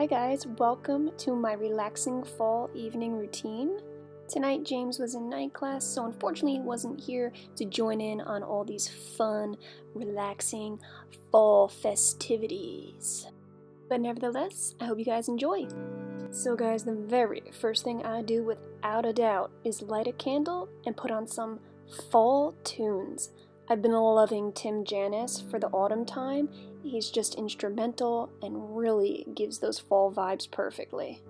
guys, welcome to my relaxing fall evening routine. Tonight James was in night class, so unfortunately he wasn't here to join in on all these fun, relaxing fall festivities. But nevertheless, I hope you guys enjoy. So guys, the very first thing I do without a doubt is light a candle and put on some fall tunes. I've been loving Tim Janis for the autumn time. He's just instrumental and really gives those fall vibes perfectly.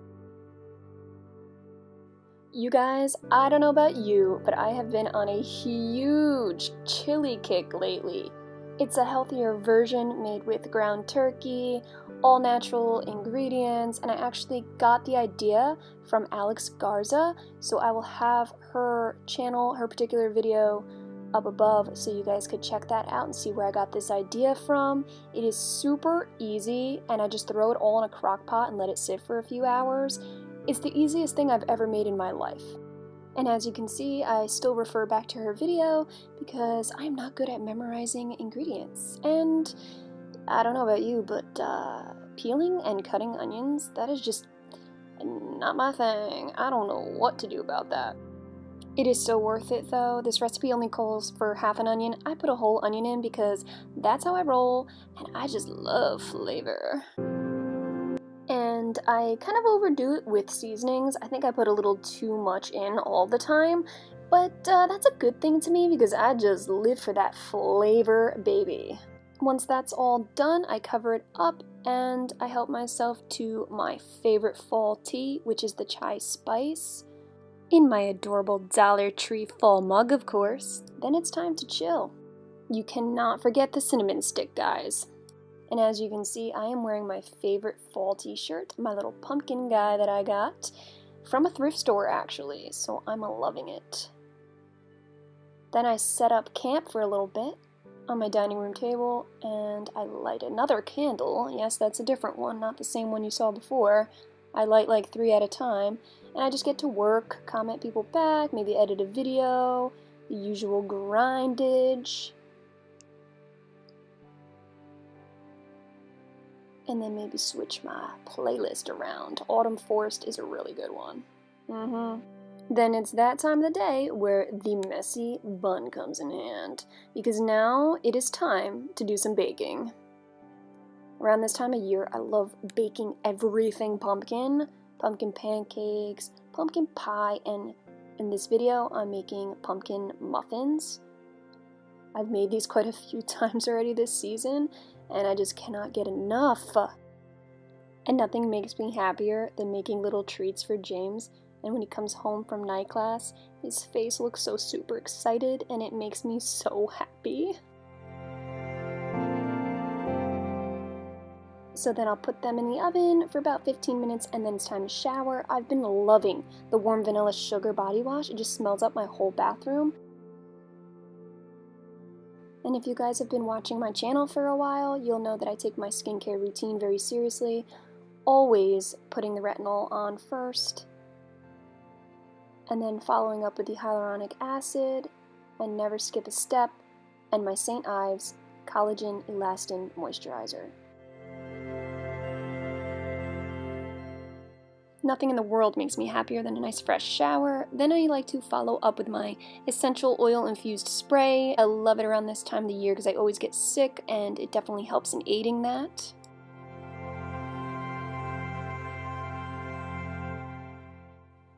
You guys, I don't know about you, but I have been on a huge chili kick lately. It's a healthier version made with ground turkey, all natural ingredients, and I actually got the idea from Alex Garza, so I will have her channel, her particular video up above so you guys could check that out and see where I got this idea from. It is super easy and I just throw it all in a crock pot and let it sit for a few hours. It's the easiest thing I've ever made in my life. And as you can see, I still refer back to her video because I'm not good at memorizing ingredients. And I don't know about you, but peeling and cutting onions, that is just not my thing. I don't know what to do about that. It is so worth it though. This recipe only calls for half an onion. I put a whole onion in because that's how I roll, and I just love flavor. And I kind of overdo it with seasonings. I think I put a little too much in all the time, but that's a good thing to me because I just live for that flavor, baby. Once that's all done, I cover it up and I help myself to my favorite fall tea, which is the chai spice, in my adorable Dollar Tree fall mug, of course. Then it's time to chill. You cannot forget the cinnamon stick, guys. And as you can see, I am wearing my favorite fall t-shirt, my little pumpkin guy that I got from a thrift store actually, so I'm loving it. Then I set up camp for a little bit on my dining room table and I light another candle. Yes, that's a different one, not the same one you saw before. I light like 3 at a time. And I just get to work, comment people back, maybe edit a video, the usual grindage. And then maybe switch my playlist around. Autumn Forest is a really good one. Then it's that time of the day where the messy bun comes in hand. Because now it is time to do some baking. Around this time of year, I love baking everything pumpkin. Pumpkin pancakes, pumpkin pie, and in this video I'm making pumpkin muffins. I've made these quite a few times already this season and I just cannot get enough. And nothing makes me happier than making little treats for James, and when he comes home from night class, his face looks so super excited and it makes me so happy. So then I'll put them in the oven for about 15 minutes and then it's time to shower. I've been loving the warm vanilla sugar body wash. It just smells up my whole bathroom. And if you guys have been watching my channel for a while, you'll know that I take my skincare routine very seriously. Always putting the retinol on first. And then following up with the hyaluronic acid. And never skip a step. And my St. Ives Collagen Elastin Moisturizer. Nothing in the world makes me happier than a nice fresh shower. Then I like to follow up with my essential oil infused spray. I love it around this time of the year because I always get sick and it definitely helps in aiding that.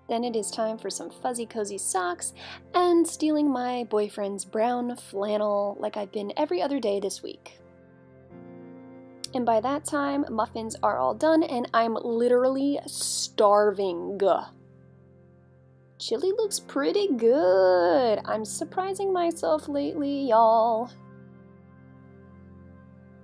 Then it is time for some fuzzy cozy socks and stealing my boyfriend's brown flannel like I've been every other day this week. And by that time, muffins are all done and I'm literally starving. Chili looks pretty good. I'm surprising myself lately, y'all.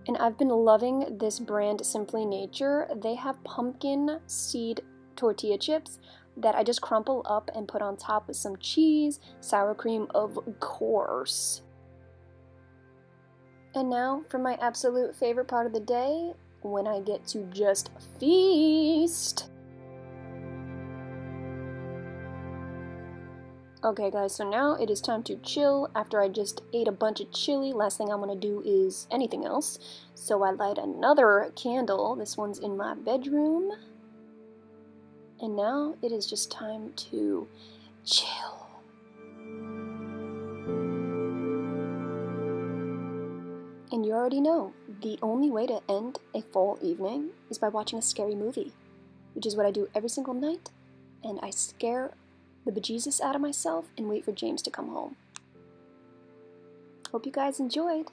And I've been loving this brand Simply Nature. They have pumpkin seed tortilla chips that I just crumple up and put on top with some cheese, sour cream, of course. And now for my absolute favorite part of the day, when I get to just feast. Okay guys, so now it is time to chill after I just ate a bunch of chili. Last thing I'm gonna do is anything else. So I light another candle. This one's in my bedroom. And now it is just time to chill. And you already know, the only way to end a fall evening is by watching a scary movie, which is what I do every single night, and I scare the bejesus out of myself and wait for James to come home. Hope you guys enjoyed.